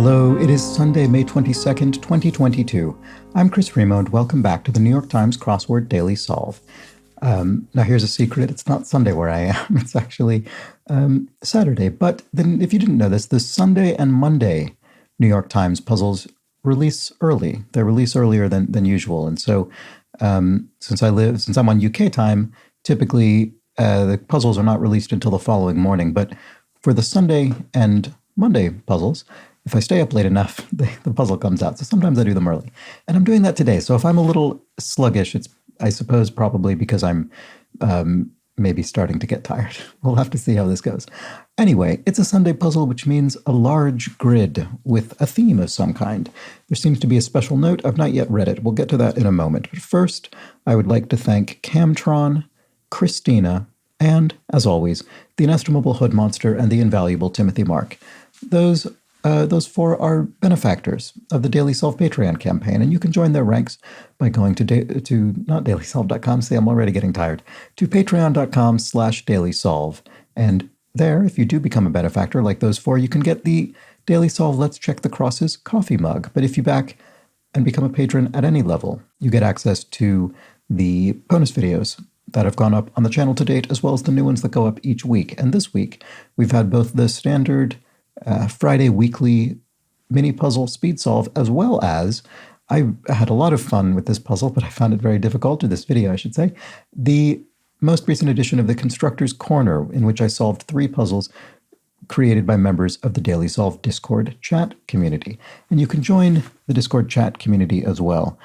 Hello, it is Sunday, May 22nd, 2022. I'm Chris Remo, and welcome back to the New York Times Crossword Daily Solve. Now here's a secret, it's not Sunday where I am, it's actually Saturday. But then if you didn't know this, the Sunday and Monday New York Times puzzles release early. They release earlier than usual. And so since I'm on UK time, typically the puzzles are not released until the following morning. But for the Sunday and Monday puzzles, if I stay up late enough, the puzzle comes out. So sometimes I do them early. And I'm doing that today. So if I'm a little sluggish, it's, I suppose, probably because I'm maybe starting to get tired. We'll have to see how this goes. Anyway, it's a Sunday puzzle, which means a large grid with a theme of some kind. There seems to be a special note. I've not yet read it. We'll get to that in a moment. But first, I would like to thank Camtron, Christina, and, as always, the inestimable Hood Monster and the invaluable Timothy Mark. Those four are benefactors of the Daily Solve Patreon campaign, and you can join their ranks by going to not dailysolve.com, see, I'm already getting tired, to patreon.com/dailysolve. And there, if you do become a benefactor like those four, you can get the Daily Solve Let's Check the Crosses coffee mug. But if you back and become a patron at any level, you get access to the bonus videos that have gone up on the channel to date, as well as the new ones that go up each week. And this week, we've had both the standard Friday weekly mini puzzle speed solve, as well as I had a lot of fun with this puzzle, but I found it very difficult, or this video, I should say, the most recent edition of the Constructor's Corner, in which I solved 3 puzzles created by members of the Daily Solve Discord chat community. And you can join the Discord chat community as well.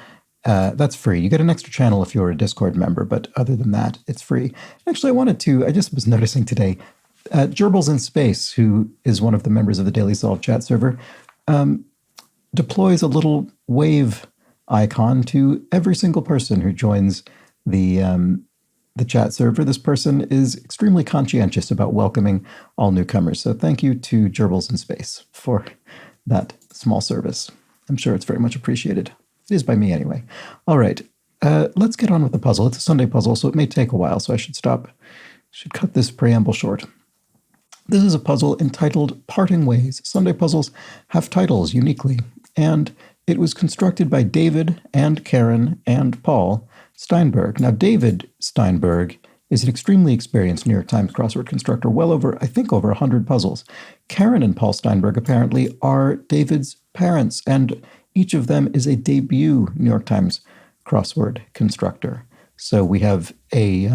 That's free. You get an extra channel if you're a Discord member, but other than that, it's free. Actually, I just was noticing today, Gerbils in Space, who is one of the members of the Daily Solve chat server, deploys a little wave icon to every single person who joins the chat server. This person is extremely conscientious about welcoming all newcomers. So thank you to Gerbils in Space for that small service. I'm sure it's very much appreciated. It is by me anyway. All right, let's get on with the puzzle. It's a Sunday puzzle, so it may take a while, so I should cut this preamble short. This is a puzzle entitled Parting Ways. Sunday puzzles have titles uniquely, and it was constructed by David and Karen and Paul Steinberg. Now, David Steinberg is an extremely experienced New York Times crossword constructor, well over, I think, over 100 puzzles. Karen and Paul Steinberg apparently are David's parents, and each of them is a debut New York Times crossword constructor. So we have a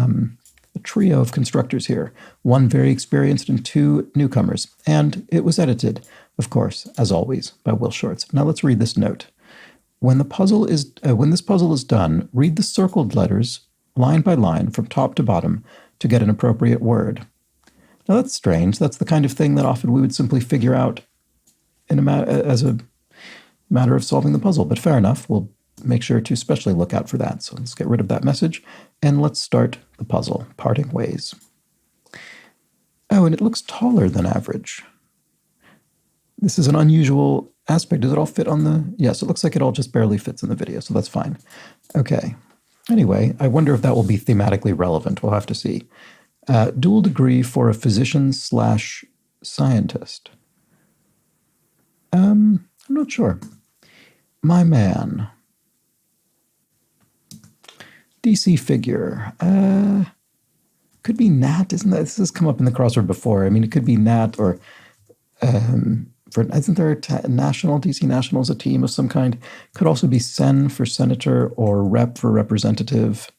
trio of constructors here, one very experienced and 2 newcomers. And it was edited, of course, as always, by Will Shorts. Now let's read this note. When this puzzle is done, read the circled letters line by line from top to bottom to get an appropriate word. Now that's strange. That's the kind of thing that often we would simply figure out as a matter of solving the puzzle. But fair enough. We'll make sure to especially look out for that. So let's get rid of that message and let's start the puzzle, Parting Ways. Oh, and it looks taller than average. This is an unusual aspect. Does it all fit on the... Yes, it looks like it all just barely fits in the video, so that's fine. Okay. Anyway, I wonder if that will be thematically relevant. We'll have to see. Dual degree for a physician/scientist. I'm not sure. My man. DC figure. Could be Nat, isn't that? This has come up in the crossword before. I mean, it could be Nat or... isn't there a national? DC National is a team of some kind. Could also be Sen for senator or Rep for representative.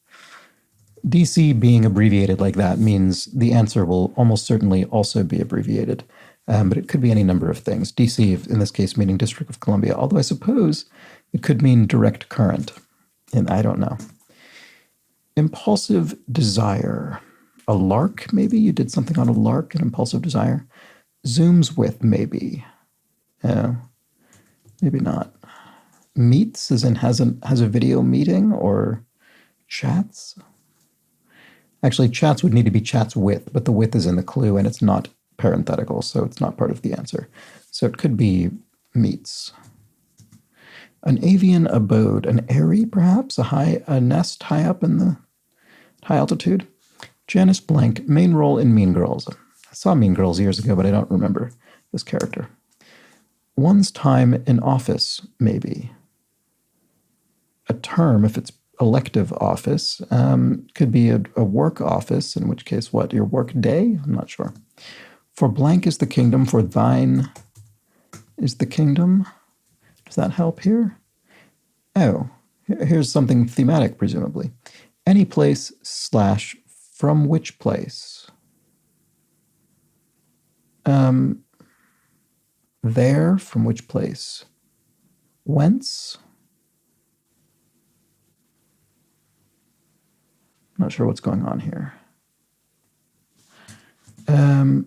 DC being abbreviated like that means the answer will almost certainly also be abbreviated. But it could be any number of things. DC, in this case, meaning District of Columbia. Although I suppose it could mean direct current. And I don't know. Impulsive desire. A lark, maybe? You did something on a lark, an impulsive desire. Zooms with, maybe. Maybe not. Meets, as in has a video meeting, or chats? Actually, chats would need to be chats with, but the with is in the clue, and it's not parenthetical, so it's not part of the answer. So it could be meets. An avian abode, an eyrie, perhaps? A nest high up in the high altitude? Janice Blank, main role in Mean Girls. I saw Mean Girls years ago, but I don't remember this character. One's time in office, maybe. A term, if it's elective office, could be a work office, in which case, what, your work day? I'm not sure. For blank is the kingdom, for thine is the kingdom. Does that help here? Oh, here's something thematic, presumably. Any place / from which place? There, from which place? Whence? I'm not sure what's going on here. I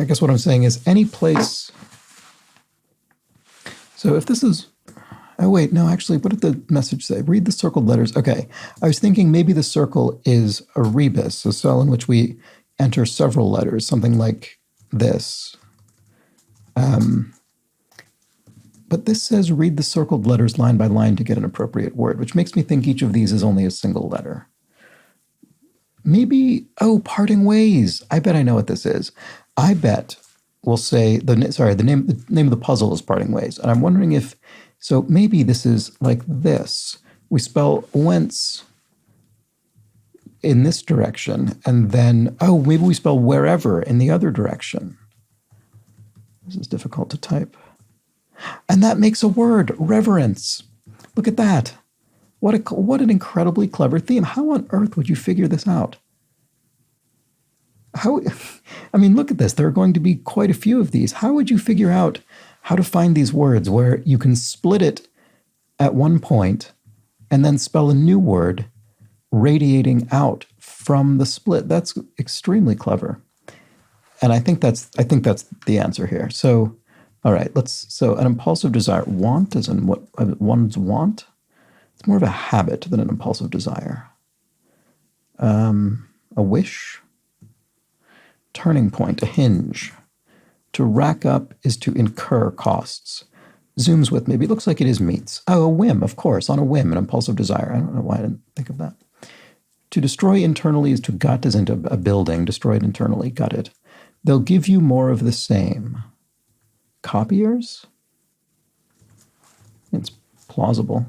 guess what I'm saying is any place. So if this is, oh wait, no, actually, what did the message say? Read the circled letters. Okay, I was thinking maybe the circle is a rebus, a cell in which we enter several letters, something like this. But this says read the circled letters line by line to get an appropriate word, which makes me think each of these is only a single letter. Maybe, oh, parting ways. I bet I know what this is. I bet we'll say, the name of the puzzle is parting ways. And I'm wondering if, so maybe this is like this. We spell whence in this direction, and then, oh, maybe we spell wherever in the other direction. This is difficult to type. And that makes a word, reverence. Look at that. What an incredibly clever theme. How on earth would you figure this out? I mean, look at this. There are going to be quite a few of these. How would you figure out how to find these words where you can split it at one point and then spell a new word radiating out from the split? That's extremely clever. And I think that's the answer here. So, all right, so an impulsive desire, want as in what one's want. It's more of a habit than an impulsive desire. A wish, turning point, a hinge. To rack up is to incur costs. Zooms with, maybe it looks like it is meets. Oh, a whim, of course, on a whim, an impulsive desire. I don't know why I didn't think of that. To destroy internally is to gut as into a building, destroyed internally, gut it. They'll give you more of the same. Copiers? It's plausible.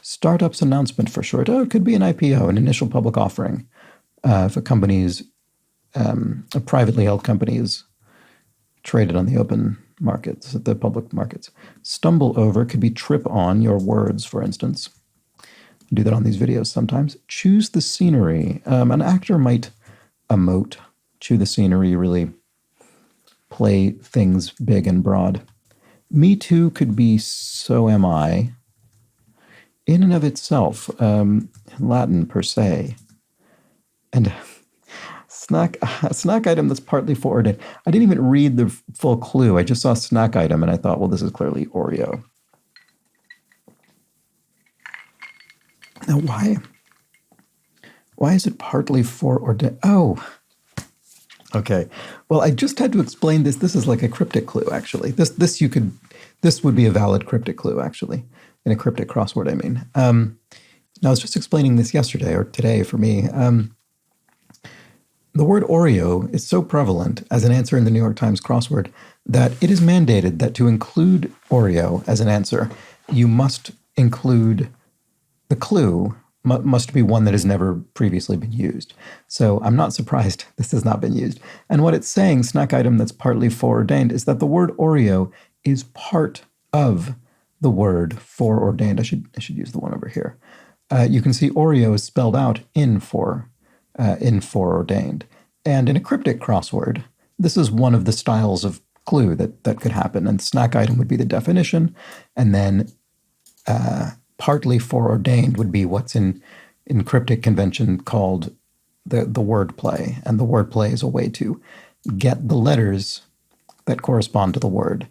Startup's announcement for short. Oh, it could be an IPO, an initial public offering. If a company's, a privately held company is traded on the open markets, the public markets. Stumble over could be trip on your words, for instance. I do that on these videos sometimes. Choose the scenery. An actor might emote, chew the scenery, really play things big and broad. Me too could be so am I. In and of itself, Latin per se. And a snack item that's partly foreordained. I didn't even read the full clue. I just saw snack item and I thought, well, this is clearly Oreo. Now, why is it partly foreordained? Oh, okay. Well, I just had to explain this. This is like a cryptic clue, actually. This would be a valid cryptic clue, actually. In a cryptic crossword, I mean. I was just explaining this yesterday or today for me. The word Oreo is so prevalent as an answer in the New York Times crossword that it is mandated that to include Oreo as an answer, you must include the clue must be one that has never previously been used. So I'm not surprised this has not been used. And what it's saying, snack item that's partly foreordained, is that the word Oreo is part of the word foreordained. I should use the one over here. You can see Oreo is spelled out in foreordained. And in a cryptic crossword, this is one of the styles of clue that could happen. And snack item would be the definition. And then partly foreordained would be what's in cryptic convention called the word play. And the word play is a way to get the letters that correspond to the word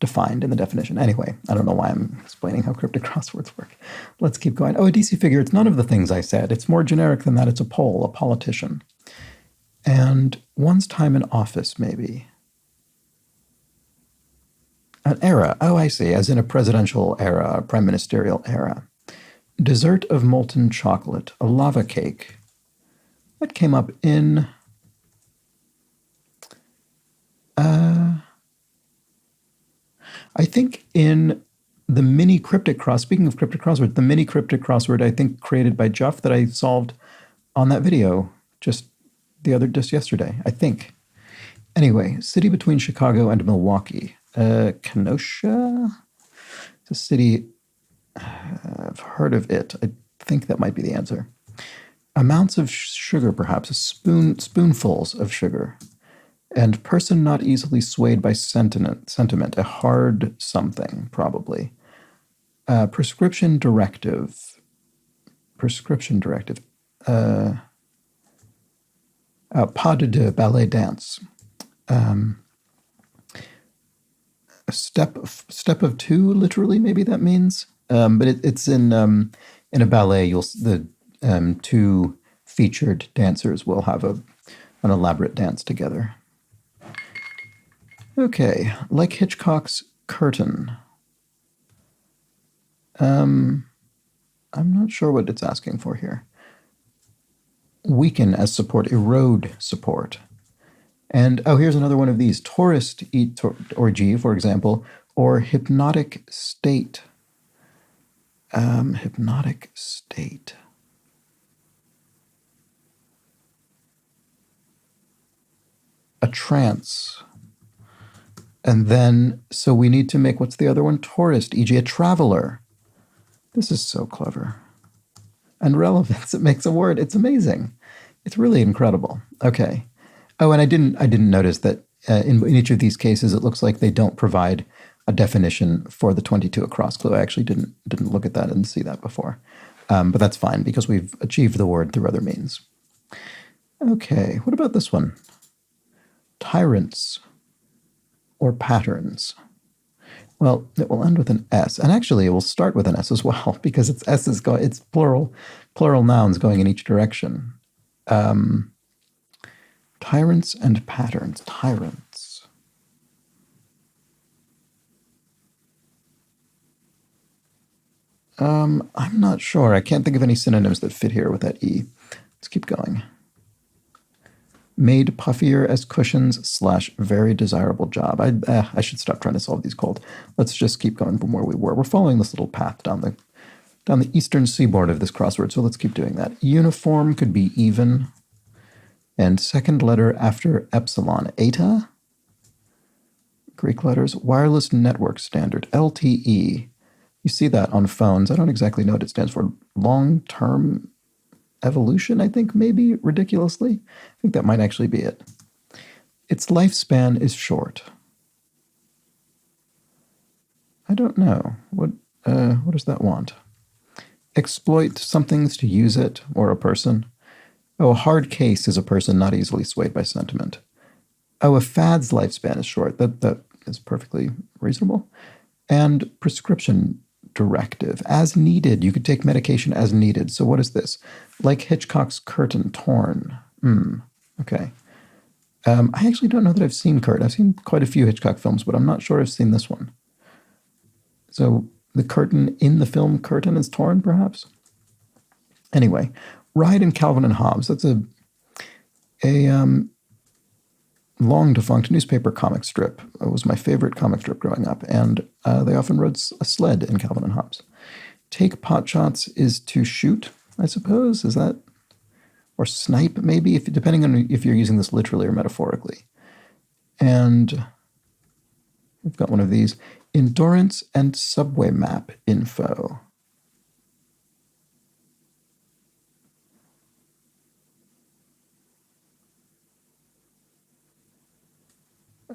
defined in the definition. Anyway, I don't know why I'm explaining how cryptic crosswords work. Let's keep going. Oh, a DC figure. It's none of the things I said. It's more generic than that. It's a poll, a politician. And one's time in office, maybe. An era. Oh, I see. As in a presidential era, a prime ministerial era. Dessert of molten chocolate. A lava cake. That came up in... I think in the mini cryptic cross, speaking of cryptic crossword, the mini cryptic crossword I think created by Jeff that I solved on that video just yesterday, I think. Anyway, city between Chicago and Milwaukee. Kenosha? It's a city, I've heard of it. I think that might be the answer. Amounts of sugar, perhaps, spoonfuls of sugar. And person not easily swayed by sentiment, a hard something, probably. Prescription directive. Pas de deux, ballet dance. A step of two, literally, maybe that means. But it's in a ballet. The two featured dancers will have an elaborate dance together. Okay, like Hitchcock's curtain. I'm not sure what it's asking for here. Weaken as support, erode support. And, here's another one of these. Tourist, or G, for example, or hypnotic state. Hypnotic state. A trance. And then, so we need to make, what's the other one? Tourist, e.g. a traveler. This is so clever. And relevance, it makes a word. It's amazing. It's really incredible. Okay. Oh, and I didn't notice that in each of these cases, it looks like they don't provide a definition for the 22 across clue. I actually didn't look at that and see that before. But that's fine because we've achieved the word through other means. Okay, what about this one? Tyrants or patterns. Well, it will end with an S, and actually it will start with an S as well because it's plural nouns going in each direction. Tyrants and patterns. Tyrants. I'm not sure. I can't think of any synonyms that fit here with that E. Let's keep going. Made puffier as cushions / very desirable job. I should stop trying to solve these cold. Let's just keep going from where we were. We're following this little path down the eastern seaboard of this crossword, so let's keep doing that. Uniform could be even. And second letter after epsilon. Eta. Greek letters. Wireless network standard. LTE. You see that on phones. I don't exactly know what it stands for. Long-term evolution, I think, maybe, ridiculously. I think that might actually be it. Its lifespan is short. I don't know. What does that want? Exploit somethings to use it, or a person. Oh, a hard case is a person not easily swayed by sentiment. Oh, a fad's lifespan is short. That is perfectly reasonable. And prescription directive. As needed. You could take medication as needed. So what is this? Like Hitchcock's curtain, torn. Okay. I actually don't know that I've seen I've seen quite a few Hitchcock films, but I'm not sure I've seen this one. So the curtain in the film Curtain is torn, perhaps? Anyway, Ride in Calvin and Hobbes. That's a long-defunct newspaper comic strip. It was my favorite comic strip growing up, and they often rode a sled in Calvin and Hobbes. Take pot shots is to shoot, I suppose. Is that? Or snipe, maybe, depending on if you're using this literally or metaphorically. And we've got one of these. Endurance and subway map info.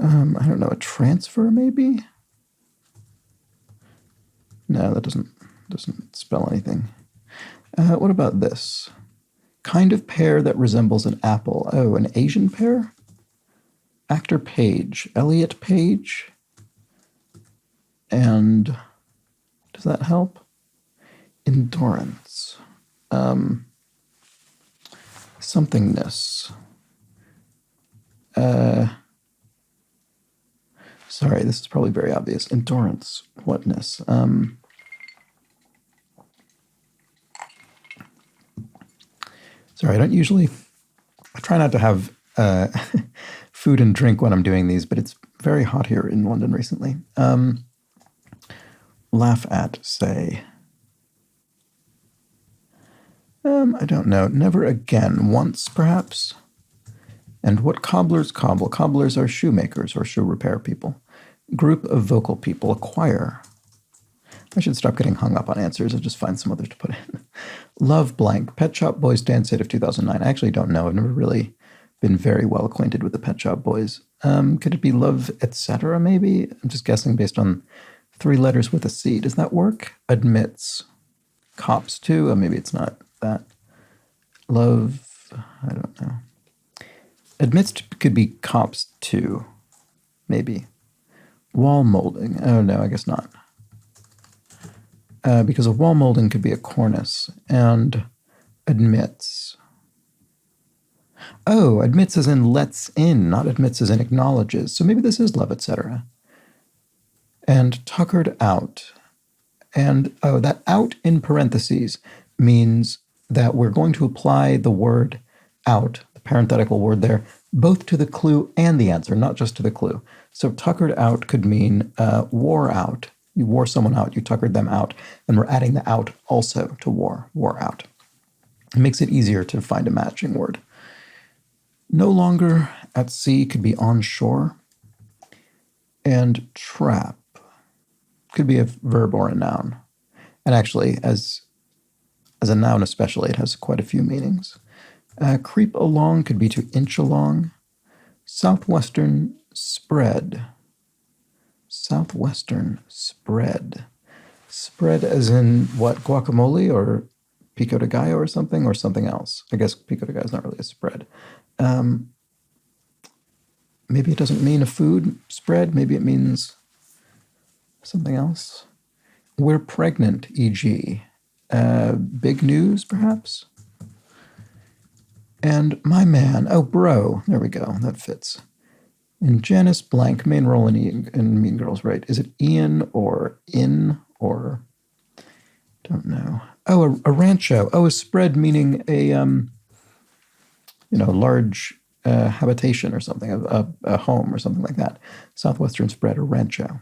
I don't know, a transfer maybe? No, that doesn't spell anything. What about this? Kind of pear that resembles an apple. Oh, an Asian pear? Actor Page. Elliot Page. And does that help? Endurance. Somethingness. Sorry, this is probably very obvious. Endurance. Whatness. Sorry, I try not to have food and drink when I'm doing these, but it's very hot here in London recently. laugh at, say? I don't know. Never again. Once, perhaps? And what cobblers cobble? Cobblers are shoemakers or shoe repair people. Group of vocal people. A choir. I should stop getting hung up on answers and just find some others to put in. Love blank. Pet Shop Boys dance set of 2009. I actually don't know. I've never really been very well acquainted with the Pet Shop Boys. Could it be Love, etc. maybe? I'm just guessing based on 3 letters with a C. Does that work? Admits. Cops too? Maybe it's not that. Love, I don't know. Admits could be cops too. Maybe. Wall molding. Oh no, I guess not. Because a wall molding could be a cornice. And admits. Oh, admits as in lets in, not admits as in acknowledges. So maybe this is love, etc. And tuckered out. And, oh, that out in parentheses means that we're going to apply the word out, the parenthetical word there, both to the clue and the answer, not just to the clue. So tuckered out could mean wore out. You wore someone out, you tuckered them out, and we're adding the out also to wore out. It makes it easier to find a matching word. No longer at sea could be on shore. And trap could be a verb or a noun. And actually, as a noun especially, it has quite a few meanings. Creep along could be to inch along. Southwestern spread. Southwestern spread. Spread as in what, guacamole or pico de gallo or something else? I guess pico de gallo is not really a spread. Maybe it doesn't mean a food spread. Maybe it means something else. We're pregnant, e.g. Big news, perhaps? And my man, oh, bro, there we go, that fits. And Janice blank, main role in Mean Girls, right? Is it Ian or in or, don't know. Oh, a rancho. Oh, a spread meaning a, large habitation or something, a home or something like that. Southwestern spread, a rancho.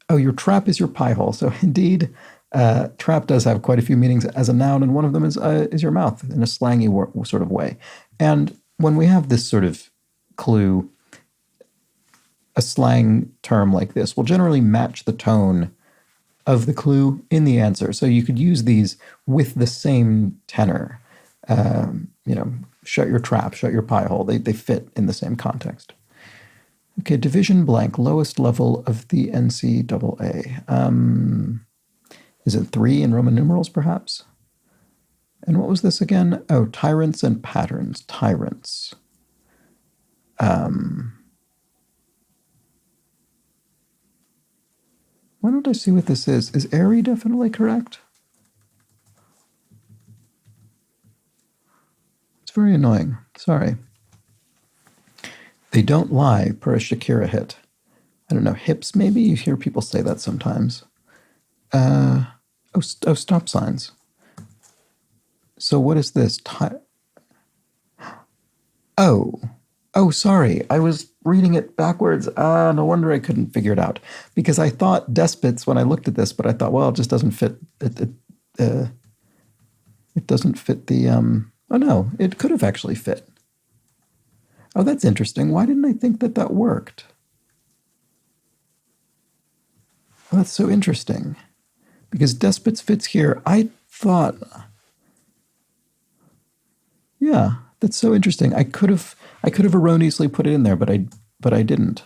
Oh, your trap is your pie hole. So indeed, trap does have quite a few meanings as a noun, and one of them is your mouth in a slangy sort of way. And when we have this sort of clue, a slang term like this will generally match the tone of the clue in the answer. So you could use these with the same tenor. Shut your trap, shut your pie hole. They fit in the same context. Okay, division blank, lowest level of the NCAA. Is it 3 in Roman numerals, perhaps? And what was this again? Oh, tyrants and patterns. Tyrants. Why don't I see what this is? Is airy definitely correct? It's very annoying. Sorry. They don't lie per a Shakira hit. I don't know, hips maybe? You hear people say that sometimes. Stop signs. So what is this? Oh, sorry. I was reading it backwards. No wonder I couldn't figure it out. Because I thought despots when I looked at this, but I thought, well, it just doesn't fit. It doesn't fit the, oh no, it could have actually fit. Oh, that's interesting. Why didn't I think that worked? Oh, that's so interesting. Because despots fits here. I thought, yeah, that's so interesting. I could have erroneously put it in there, but I didn't.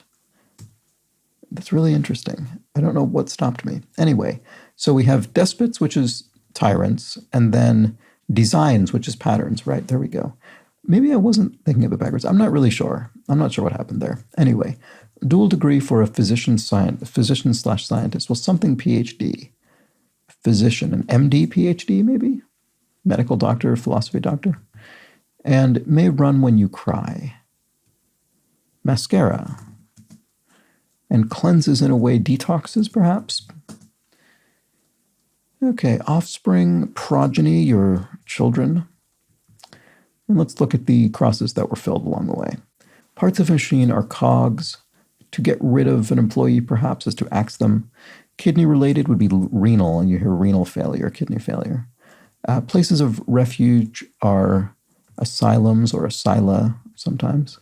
That's really interesting. I don't know what stopped me. Anyway, so we have despots, which is tyrants, and then designs, which is patterns, right? There we go. Maybe I wasn't thinking of it backwards. I'm not really sure. I'm not sure what happened there. Anyway, dual degree for a physician/scientist. Well, something PhD. Physician, an MD, PhD, maybe? Medical doctor, philosophy doctor. And may run when you cry. Mascara. And cleanses in a way detoxes, perhaps? Okay, offspring, progeny, your children. And let's look at the crosses that were filled along the way. Parts of a machine are cogs. To get rid of an employee, perhaps, is to axe them. Kidney related would be renal, and you hear renal failure, kidney failure. Places of refuge are asylums or asyla sometimes.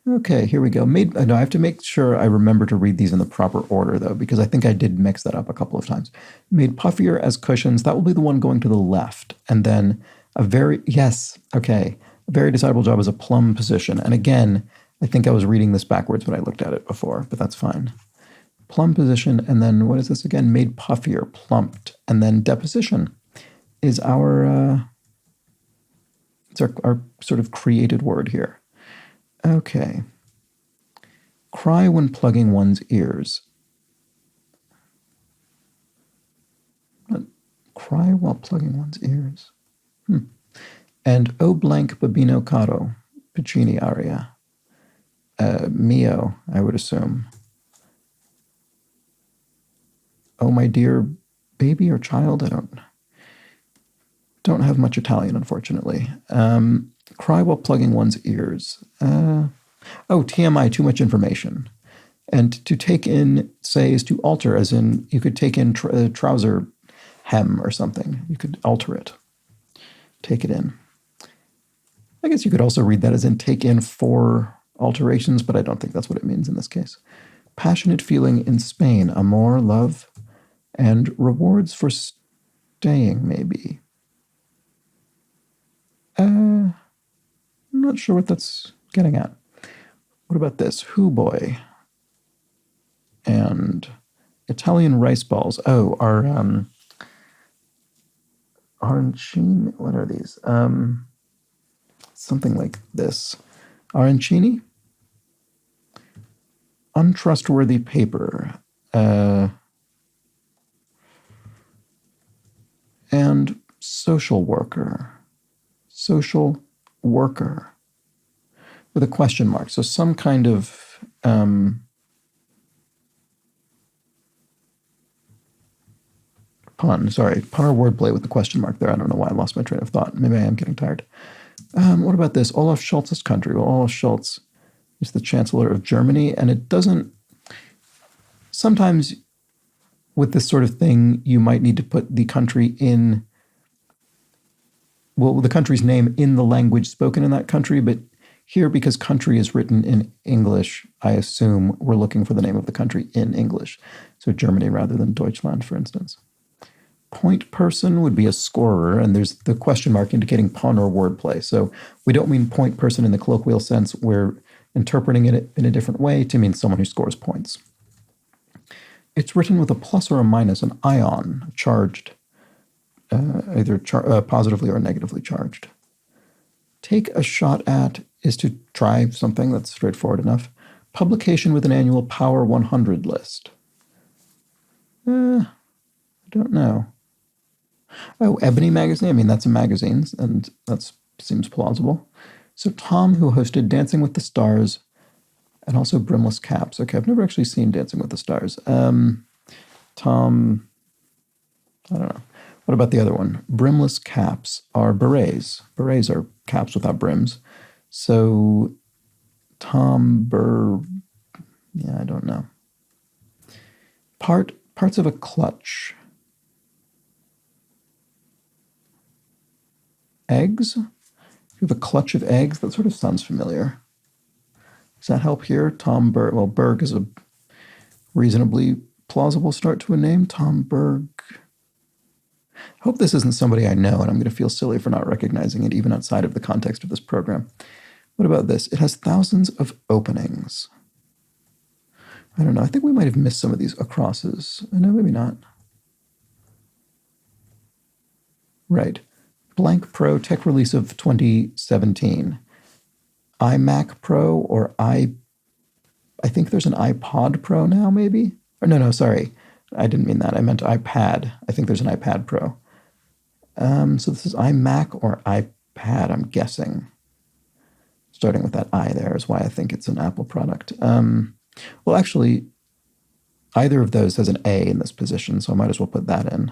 Okay, here we go. No, I have to make sure I remember to read these in the proper order, though, because I think I did mix that up a couple of times. Made puffier as cushions. That will be the one going to the left. And then a very desirable job as a plum position. And again, I think I was reading this backwards when I looked at it before, but that's fine. Plum position, and then what is this again? Made puffier, plumped, and then deposition is our sort of created word here. Okay. Cry when plugging one's ears. Cry while plugging one's ears. And O blank Babino Caro, Puccini aria. Mio, I would assume. Oh, my dear baby or child? I don't have much Italian, unfortunately. Cry while plugging one's ears. TMI, too much information. And to take in, say, is to alter, as in you could take in trouser hem or something. You could alter it. Take it in. I guess you could also read that as in take in for alterations, but I don't think that's what it means in this case. Passionate feeling in Spain, amor, love, and rewards for staying, maybe. I'm not sure what that's getting at. What about this? Who boy? And Italian rice balls. Oh, arancini. What are these? Something like this. Arancini? Untrustworthy paper. And social worker. Social worker. With a question mark. So some kind of pun or wordplay with the question mark there. I don't know why I lost my train of thought. Maybe I am getting tired. What about this? Olaf Scholz's country. Well, Olaf Scholz is the Chancellor of Germany, and it doesn't... Sometimes with this sort of thing, you might need to put the country in... Well, the country's name in the language spoken in that country, but here, because country is written in English, I assume we're looking for the name of the country in English. So Germany rather than Deutschland, for instance. Point person would be a scorer, and there's the question mark indicating pun or wordplay. So we don't mean point person in the colloquial sense. We're interpreting it in a different way to mean someone who scores points. It's written with a plus or a minus, an ion, charged, either positively or negatively charged. Take a shot at is to try something. That's straightforward enough. Publication with an annual Power 100 list. I don't know. Oh, Ebony magazine. I mean, that's a magazine, and that seems plausible. So Tom, who hosted Dancing with the Stars, and also Brimless Caps. Okay, I've never actually seen Dancing with the Stars. Tom, I don't know. What about the other one? Brimless caps are berets. Berets are caps without brims. So I don't know. Parts of a clutch. Eggs? You have a clutch of eggs? That sort of sounds familiar. Does that help here? Tom Berg. Well, Berg is a reasonably plausible start to a name. Tom Berg. I hope this isn't somebody I know, and I'm going to feel silly for not recognizing it, even outside of the context of this program. What about this? It has thousands of openings. I don't know. I think we might have missed some of these acrosses. No, maybe not. Right. Blank Pro tech release of 2017. iMac Pro or I think there's an iPod Pro now, maybe? Or no, sorry. I didn't mean that. I meant iPad. I think there's an iPad Pro. So this is iMac or iPad, I'm guessing. Starting with that I there is why I think it's an Apple product. Well, actually, either of those has an A in this position, so I might as well put that in.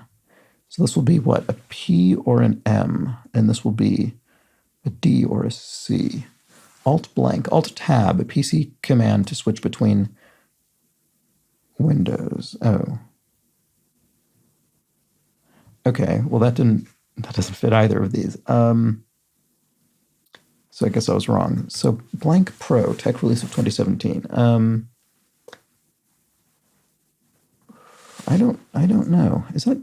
So this will be what? A P or an M, and this will be a D or a C. Alt blank, Alt tab, a PC command to switch between windows. Oh, Okay, well that doesn't fit either of these. So I guess I was wrong. So Blank Pro, tech release of 2017. I don't know. Is that?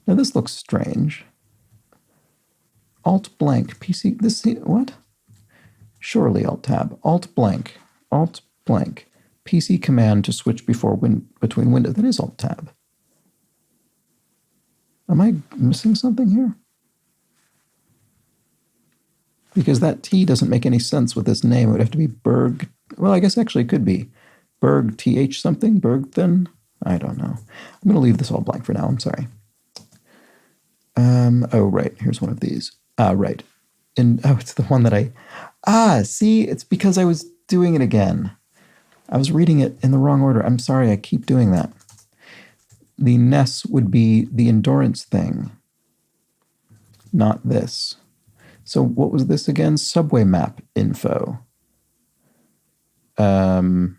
No, this looks strange. Alt blank PC. This what? Surely Alt tab. Alt blank. Alt blank. PC command to switch between windows. That is Alt tab. Am I missing something here? Because that T doesn't make any sense with this name. It would have to be Berg. Well, I guess actually it could be Berg TH something. Berg then. I don't know. I'm going to leave this all blank for now. I'm sorry. Oh, right. Here's one of these. Right. It's the one that see, it's because I was doing it again. I was reading it in the wrong order. I'm sorry. I keep doing that. The NES would be the endurance thing, not this. So what was this again? Subway map info. I'm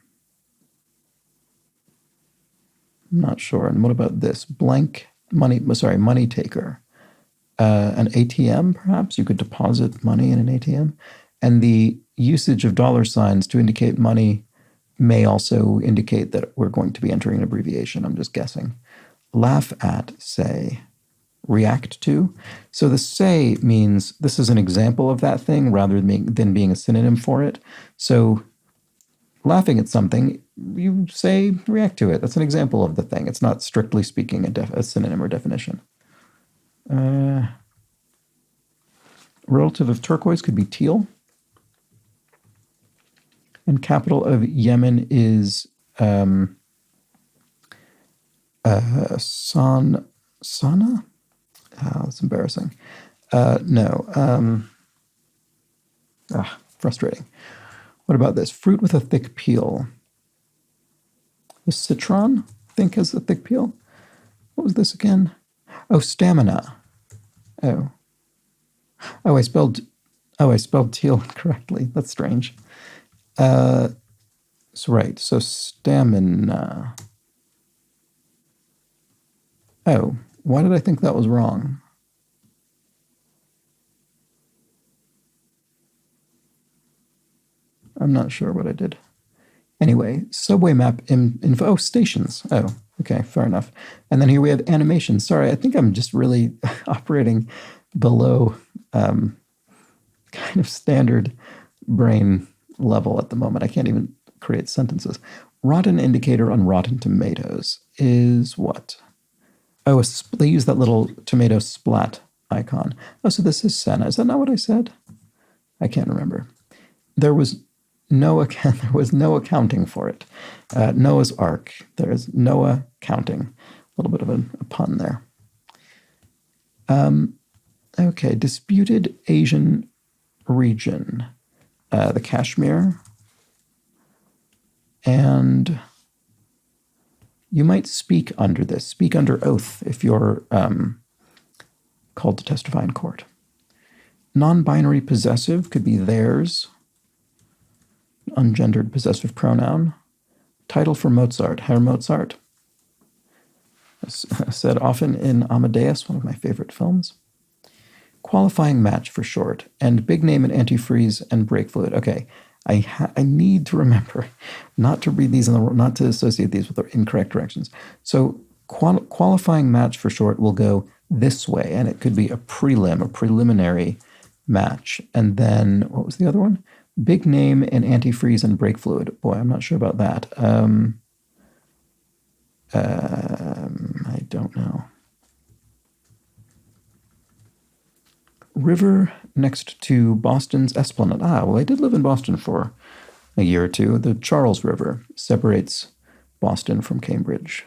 not sure. And what about this? Blank money taker. An ATM, perhaps? You could deposit money in an ATM. And the usage of $ to indicate money may also indicate that we're going to be entering an abbreviation. I'm just guessing. Laugh at, say. React to. So the say means this is an example of that thing rather than being a synonym for it. So laughing at something, you say react to it. That's an example of the thing. It's not strictly speaking a synonym or definition. Relative of turquoise could be teal. And capital of Yemen is Sana? That's embarrassing. No. Frustrating. What about this? Fruit with a thick peel. The citron, I think, has a thick peel. What was this again? Oh, stamina. Oh, I spelled teal correctly. That's strange. So right. So stamina. Oh, why did I think that was wrong? I'm not sure what I did. Anyway, subway map info. Oh, stations. Oh, okay, fair enough. And then here we have animation. Sorry, I think I'm just really operating below kind of standard brain level at the moment. I can't even create sentences. Rotten indicator on Rotten Tomatoes is what? Oh, they use that little tomato splat icon. Oh, so this is Senna. Is that not what I said? I can't remember. There was no accounting for it. Noah's Ark. There is Noah counting. A little bit of a pun there. Okay, disputed Asian region. The Kashmir. And you might speak under this. Speak under oath if you're called to testify in court. Non-binary possessive could be theirs. Ungendered possessive pronoun. Title for Mozart, Herr Mozart. Said often in Amadeus, one of my favorite films. Qualifying match for short. And big name and antifreeze and brake fluid. Okay, I need to remember not to read these not to associate these with the incorrect directions. So qualifying match for short will go this way, and it could be a preliminary match. And then what was the other one? Big name and antifreeze and brake fluid. Boy, I'm not sure about that. I don't know. River next to Boston's Esplanade. Well, I did live in Boston for a year or two. The Charles River separates Boston from Cambridge.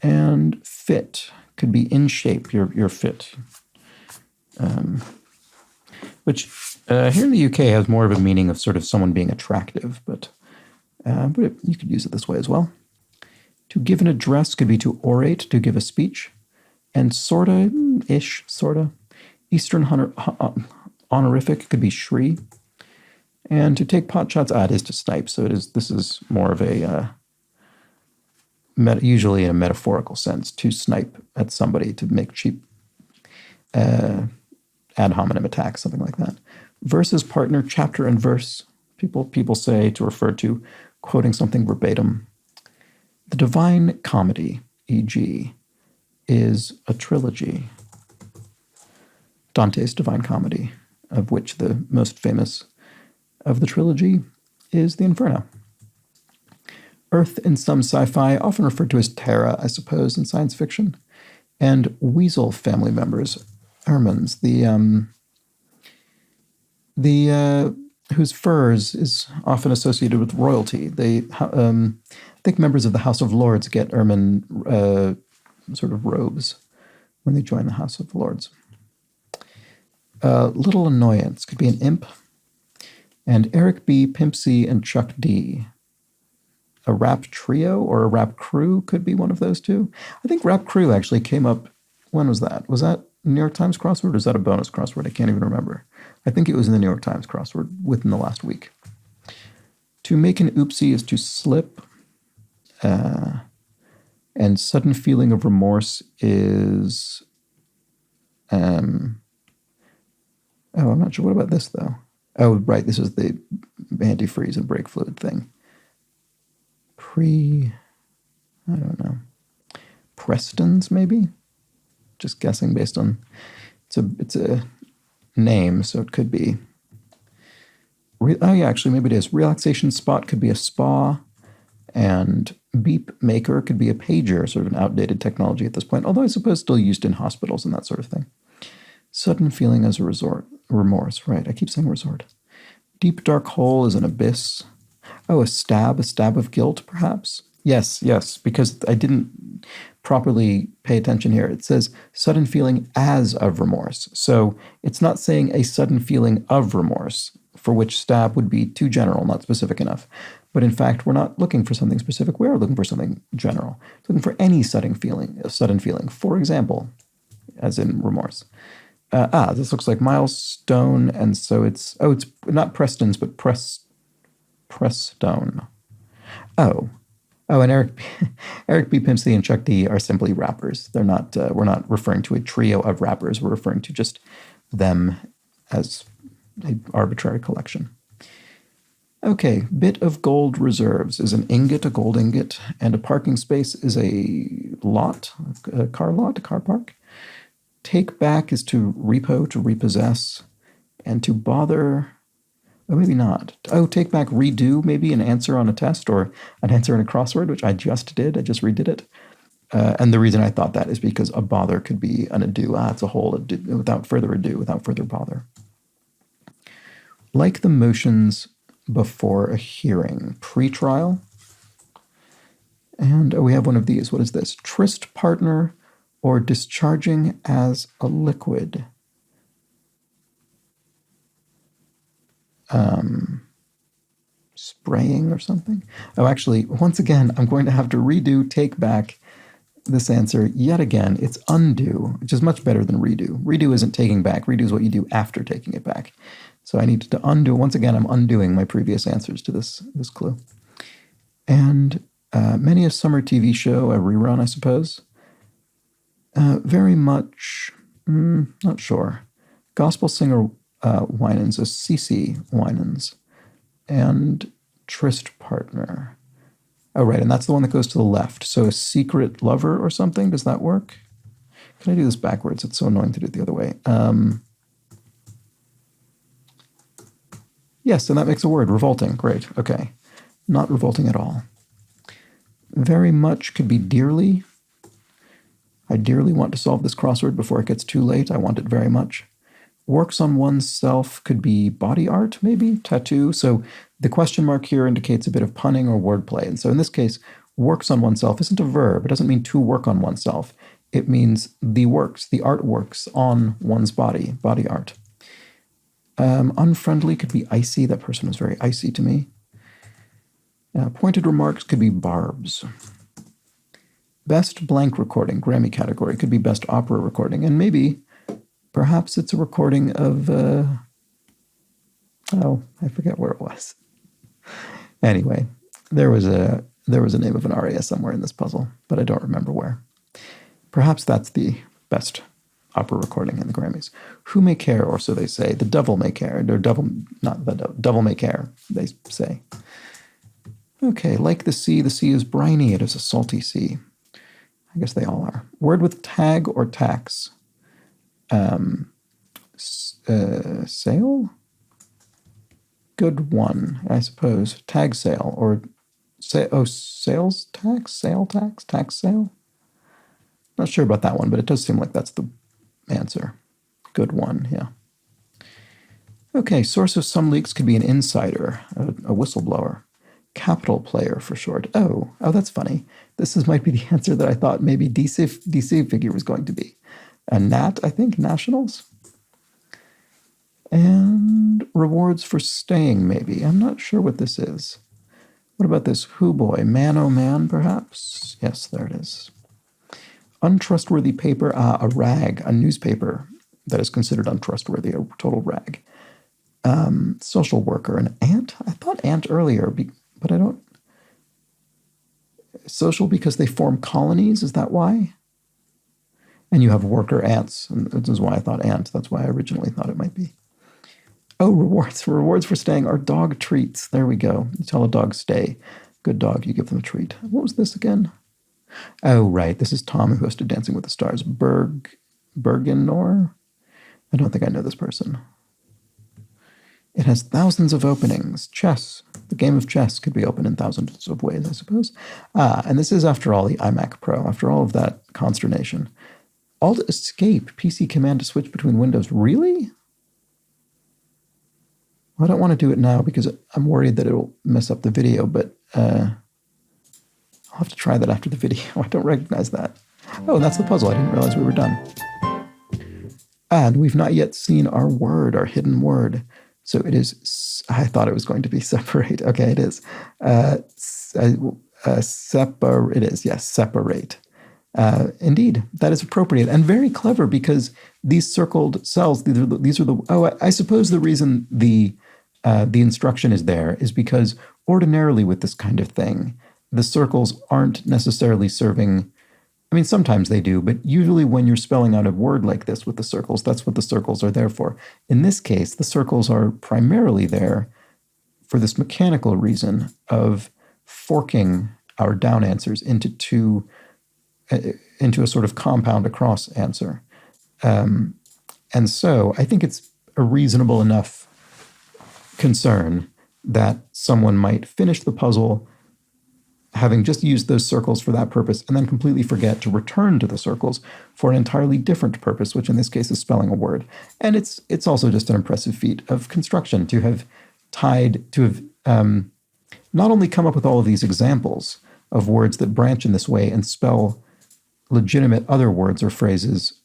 And fit could be in shape. You're fit. Which here in the UK has more of a meaning of sort of someone being attractive, but you could use it this way as well. To give an address could be to orate, to give a speech. And sorta-ish, sorta. Eastern honorific could be Shri. And to take pot shots, it is to snipe. So this is more of a usually in a metaphorical sense, to snipe at somebody, to make cheap ad hominem attacks, something like that. Verse is partner, chapter and verse. People say to refer to quoting something verbatim. The Divine Comedy, e.g., is a trilogy. Dante's Divine Comedy, of which the most famous of the trilogy is the Inferno. Earth in some sci-fi, often referred to as Terra, I suppose, in science fiction. And weasel family members, ermines, whose furs is often associated with royalty. I think members of the House of Lords get ermine sort of robes when they join the House of Lords. Little Annoyance could be an imp. And Eric B., Pimp C., and Chuck D. A rap trio or a rap crew could be one of those two. I think rap crew actually came up. When was that? Was that New York Times crossword or is that a bonus crossword? I can't even remember. I think it was in the New York Times crossword within the last week. To make an oopsie is to slip. And sudden feeling of remorse is... I'm not sure. What about this, though? Oh, right. This is the antifreeze and brake fluid thing. I don't know. Preston's, maybe? Just guessing based on... It's a name, so it could be... actually, maybe it is. Relaxation spot could be a spa, and beep maker could be a pager, sort of an outdated technology at this point, although I suppose still used in hospitals and that sort of thing. Sudden feeling as a remorse. Right, I keep saying resort. Deep dark hole is an abyss. Oh, a stab of guilt, perhaps? Yes, because I didn't properly pay attention here. It says sudden feeling as of remorse. So it's not saying a sudden feeling of remorse, for which stab would be too general, not specific enough. But in fact, we're not looking for something specific. We are looking for something general. Looking for any sudden feeling. For example, as in remorse. This looks like milestone, and so it's not Preston's, but Prestone. Oh, and Eric B. Pimp C and Chuck D are simply rappers. They're not. We're not referring to a trio of rappers. We're referring to just them as an arbitrary collection. Okay, bit of gold reserves is an ingot, a gold ingot, and a parking space is a lot, a car park. Take back is to repo, to repossess, and to bother... Oh, maybe not. Oh, take back, redo, maybe an answer on a test or an answer in a crossword, which I just did. I just redid it. And the reason I thought that is because a bother could be an ado. It's a whole ado, without further ado, without further bother. Like the motions before a hearing. Pre-trial. And we have one of these. What is this? Tryst partner or discharging as a liquid. Spraying or something. Oh, actually, once again, I'm going to have to redo, take back this answer yet again. It's undo, which is much better than redo. Redo isn't taking back. Redo is what you do after taking it back. So I need to undo. Once again, I'm undoing my previous answers to this clue. And many a summer TV show, a rerun, I suppose. Very much, not sure. Gospel singer Winans is CC Winans. And tryst partner. Oh, right, and that's the one that goes to the left. So a secret lover or something, does that work? Can I do this backwards? It's so annoying to do it the other way. Yes, and that makes a word, revolting. Great, okay. Not revolting at all. Very much could be dearly. I dearly want to solve this crossword before it gets too late. I want it very much. Works on oneself could be body art, maybe, tattoo. So the question mark here indicates a bit of punning or wordplay. And so in this case, works on oneself isn't a verb. It doesn't mean to work on oneself. It means the art works on one's body art. Unfriendly could be icy. That person was very icy to me. Pointed remarks could be barbs. Best blank recording, Grammy category, could be best opera recording. And maybe, perhaps it's a recording of, I forget where it was. Anyway, there was There was a name of an aria somewhere in this puzzle, but I don't remember where. Perhaps that's the best opera recording in the Grammys. Who may care, or so they say. The devil may care. Or devil may care, they say. Okay, like the sea is briny. It is a salty sea. I guess they all are. Word with tag or tax. Sale? Good one, I suppose. Tag sale, or sales tax? Sale tax? Tax sale? Not sure about that one, but it does seem like that's the answer. Good one, yeah. Okay, source of some leaks could be an insider, a whistleblower. Capital player for short. Oh, that's funny. Might be the answer that I thought maybe DC figure was going to be. A NAT, I think, Nationals. And rewards for staying, maybe. I'm not sure what this is. What about this? Who boy? Man oh man, perhaps? Yes, there it is. Untrustworthy paper, a rag, a newspaper that is considered untrustworthy, a total rag. Social worker, an ant? I thought ant earlier, but I don't... Social because they form colonies, is that why? And you have worker ants, and this is why I thought ant. That's why I originally thought it might be. Oh, rewards. Rewards for staying are dog treats. There we go. You tell a dog stay. Good dog, you give them a treat. What was this again? Oh, right. This is Tom who hosted Dancing with the Stars. Bergenor? I don't think I know this person. It has thousands of openings. Chess. The game of chess could be opened in thousands of ways, I suppose. And this is, after all, the iMac Pro. After all of that consternation. Alt-Escape. PC command to switch between windows. Really? Well, I don't want to do it now because I'm worried that it'll mess up the video, but... I'll have to try that after the video. I don't recognize that. Oh, that's the puzzle. I didn't realize we were done. And we've not yet seen our word, our hidden word. So it is, I thought it was going to be separate. Okay, it is. It is, yes, separate. Indeed, that is appropriate and very clever because these circled cells, I suppose the reason the instruction is there is because ordinarily with this kind of thing, the circles aren't necessarily serving, I mean, sometimes they do, but usually when you're spelling out a word like this with the circles, that's what the circles are there for. In this case, the circles are primarily there for this mechanical reason of forking our down answers into a sort of compound across answer. And so I think it's a reasonable enough concern that someone might finish the puzzle having just used those circles for that purpose, and then completely forget to return to the circles for an entirely different purpose, which in this case is spelling a word. And it's also just an impressive feat of construction to have not only come up with all of these examples of words that branch in this way and spell legitimate other words or phrases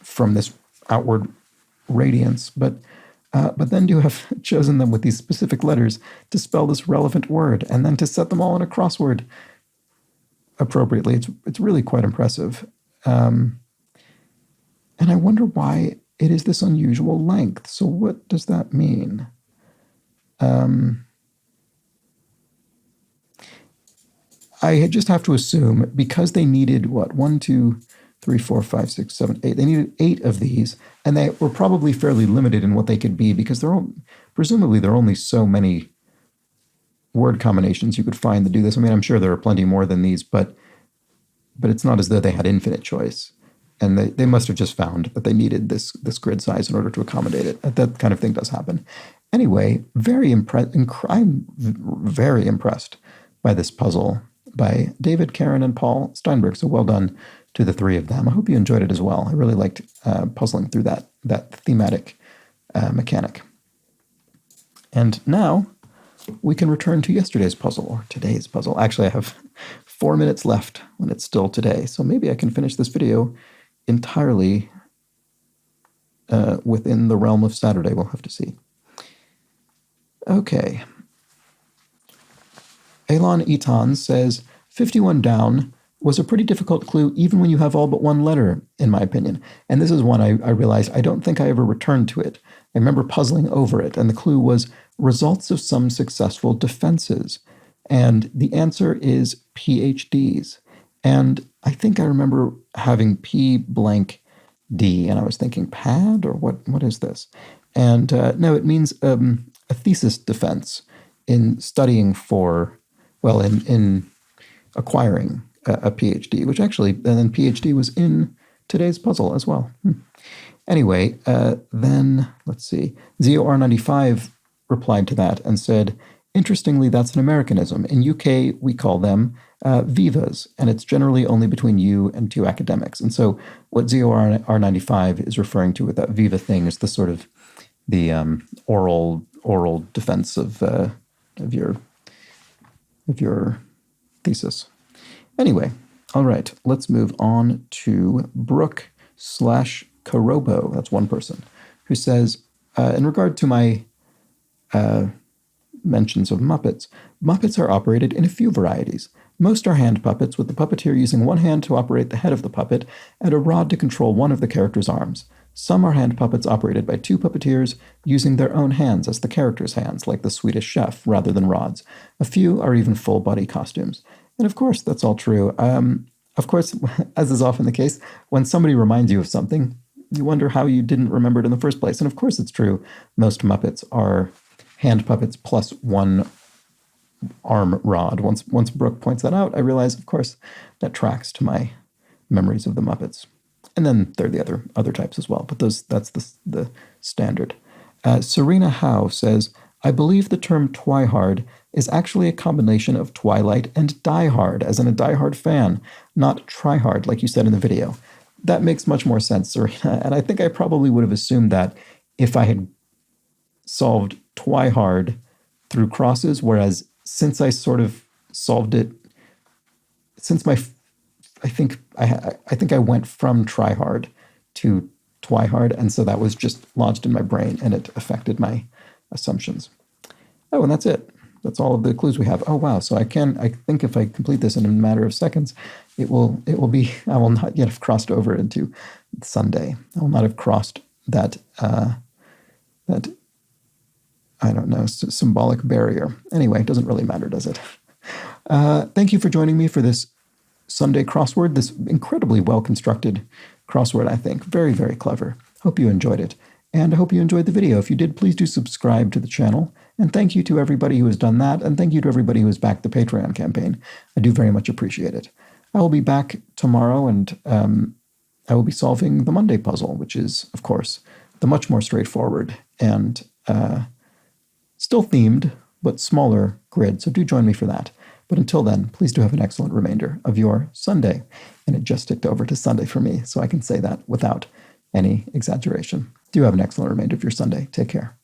from this outward radiance, but then to have chosen them with these specific letters to spell this relevant word and then to set them all in a crossword appropriately. It's really quite impressive. And I wonder why it is this unusual length. So what does that mean? I just have to assume because they needed, 1, 2, 3, 4, 5, 6, 7, 8. They needed 8 of these, and they were probably fairly limited in what they could be because presumably there are only so many word combinations you could find to do this. I mean, I'm sure there are plenty more than these, but it's not as though they had infinite choice. And they must have just found that they needed this grid size in order to accommodate it. That kind of thing does happen. Anyway, I'm very impressed by this puzzle by David, Karen, and Paul Steinberg. So well done to the three of them. I hope you enjoyed it as well. I really liked puzzling through that thematic mechanic. And now we can return to yesterday's puzzle, or today's puzzle. Actually, I have 4 minutes left when it's still today. So maybe I can finish this video entirely within the realm of Saturday. We'll have to see. Okay. Elon Eton says, 51 down was a pretty difficult clue even when you have all but one letter, in my opinion. And this is one I realized I don't think I ever returned to it. I remember puzzling over it, and the clue was results of some successful defenses. And the answer is PhDs. And I think I remember having P blank D, and I was thinking pad, or what is this? And no, it means a thesis defense in studying for, well, in acquiring a PhD, which actually, and then PhD was in today's puzzle as well. Anyway, then let's see. ZOR95 replied to that and said, interestingly, that's an Americanism. In UK, we call them vivas, and it's generally only between you and two academics. And so what ZOR95 is referring to with that viva thing is the sort of the oral defense of your thesis. Anyway, all right, let's move on to Brooke/Karobo, that's one person, who says, in regard to my mentions of Muppets, Muppets are operated in a few varieties. Most are hand puppets, with the puppeteer using one hand to operate the head of the puppet and a rod to control one of the character's arms. Some are hand puppets operated by two puppeteers using their own hands as the character's hands, like the Swedish chef, rather than rods. A few are even full-body costumes. And of course, that's all true. Of course, as is often the case, when somebody reminds you of something, you wonder how you didn't remember it in the first place. And of course it's true. Most Muppets are hand puppets plus one arm rod. Once Brooke points that out, I realize, of course, that tracks to my memories of the Muppets. And then there are the other types as well, but that's the standard. Serena Howe says, I believe the term twihard is actually a combination of Twilight and Die Hard, as in a Die Hard fan, not try hard like you said in the video. That makes much more sense, Serena, and I think I probably would have assumed that if I had solved twihard through crosses, whereas since I sort of solved it, since I think I went from try hard to twihard, and so that was just lodged in my brain, and it affected my assumptions. Oh, and that's it. That's all of the clues we have. Oh, wow. So I think if I complete this in a matter of seconds, it will be, I will not yet have crossed over into Sunday. I will not have crossed that, I don't know, symbolic barrier. Anyway, it doesn't really matter, does it? Thank you for joining me for this Sunday crossword, this incredibly well-constructed crossword, I think. Very, very clever. Hope you enjoyed it. And I hope you enjoyed the video. If you did, please do subscribe to the channel. And thank you to everybody who has done that. And thank you to everybody who has backed the Patreon campaign. I do very much appreciate it. I will be back tomorrow, and I will be solving the Monday puzzle, which is, of course, the much more straightforward and still themed, but smaller grid. So do join me for that. But until then, please do have an excellent remainder of your Sunday. And it just ticked over to Sunday for me, so I can say that without any exaggeration. Do have an excellent remainder of your Sunday. Take care.